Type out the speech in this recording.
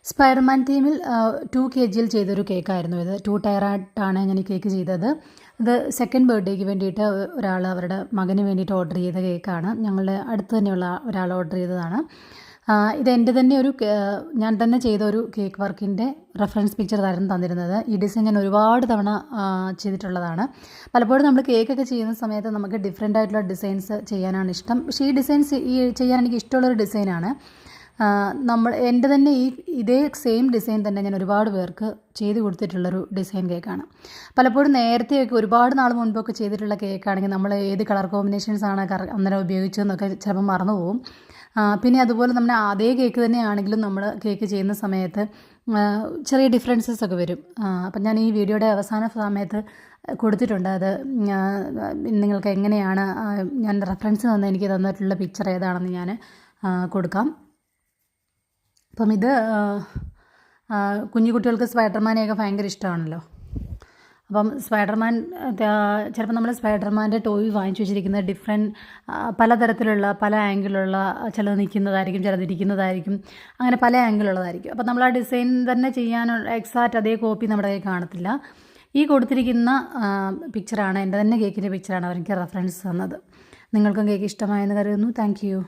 Spiderman തീമിൽ 2 kg ചെയ്തൊരു കേക്കായിരുന്നു ഇത്. 2 ടയറായിട്ടാണ് ഞാൻ ഈ കേക്ക് ചെയ്തത്. ഇത് സെക്കൻഡ് ബർത്ത്ഡേക്ക് വേണ്ടിയിട്ട് ഒരാൾ അവരുടെ മകന് വേണ്ടിയിട്ട് ഓർഡർ ചെയ്ത കേക്കാണ്. ഞങ്ങളുടെ അടുത്ത് തന്നെയുള്ള ഒരാൾ ഓർഡർ ചെയ്തതാണ്. ഇത് എൻ്റെ തന്നെ ഞാൻ തന്നെ ചെയ്ത ഒരു കേക്ക് വർക്കിൻ്റെ റെഫറൻസ് പിക്ചർ തന്നിരുന്നത്. ഈ ഡിസൈൻ ഞാൻ ഒരുപാട് തവണ ചെയ്തിട്ടുള്ളതാണ്. പലപ്പോഴും നമ്മൾ കേക്കൊക്കെ ചെയ്യുന്ന സമയത്ത് നമുക്ക് ഡിഫറെൻ്റ് ആയിട്ടുള്ള ഡിസൈൻസ് ചെയ്യാനാണ് ഇഷ്ടം. പക്ഷേ ഈ ഡിസൈൻസ് ചെയ്യാൻ എനിക്ക് ഇഷ്ടമുള്ളൊരു ഡിസൈനാണ്. എൻ്റെ തന്നെ ഇതേ സെയിം ഡിസൈൻ തന്നെ ഞാൻ ഒരുപാട് പേർക്ക് ചെയ്ത് കൊടുത്തിട്ടുള്ളൊരു ഡിസൈൻ കേക്കാണ്. പലപ്പോഴും നേരത്തെയൊക്കെ ഒരുപാട് നാൾ മുൻപൊക്കെ ചെയ്തിട്ടുള്ള കേക്കാണെങ്കിൽ നമ്മൾ ഏത് കളർ കോമ്പിനേഷൻസാണ് അന്നേരം ഉപയോഗിച്ചതെന്നൊക്കെ ചിലപ്പോൾ മറന്നു പോകും. പിന്നെ അതുപോലെ നമ്മൾ അതേ കേക്ക് തന്നെയാണെങ്കിലും നമ്മൾ കേക്ക് ചെയ്യുന്ന സമയത്ത് ചെറിയ ഡിഫറൻസസ് ഒക്കെ വരും. അപ്പം ഞാൻ ഈ വീഡിയോയുടെ അവസാന സമയത്ത് കൊടുത്തിട്ടുണ്ട്. അത് നിങ്ങൾക്ക് എങ്ങനെയാണ് ഞാൻ റെഫറൻസ് എനിക്ക് തന്നിട്ടുള്ള പിക്ചർ ഏതാണെന്ന് ഞാൻ കൊടുക്കാം. അപ്പം ഇത് കുഞ്ഞു കുട്ടികൾക്ക് സ്പൈഡർമാനെയൊക്കെ ഭയങ്കര ഇഷ്ടമാണല്ലോ. അപ്പം സ്പൈഡർമാൻ ചിലപ്പോൾ നമ്മൾ സ്പൈഡർമാൻ്റെ ടോയ് വാങ്ങിച്ചു വെച്ചിരിക്കുന്നത് ഡിഫറെൻറ്റ് പലതരത്തിലുള്ള പല ആംഗിളുള്ള, ചിലത് നിൽക്കുന്നതായിരിക്കും, ചിലത് ഇരിക്കുന്നതായിരിക്കും, അങ്ങനെ പല ആംഗിളുള്ളതായിരിക്കും. അപ്പം നമ്മൾ ആ ഡിസൈൻ തന്നെ ചെയ്യാനുള്ള എക്സാക്റ്റ് അതേ കോപ്പി നമ്മുടെ കയ്യിൽ കാണത്തില്ല. ഈ കൊടുത്തിരിക്കുന്ന പിക്ചറാണ് എൻ്റെ തന്നെ കേക്കിൻ്റെ പിക്ചറാണ് അവർക്ക് റെഫറൻസ് തന്നത്. നിങ്ങൾക്കും കേക്ക് ഇഷ്ടമായെന്ന് കരുതുന്നു. Thank you.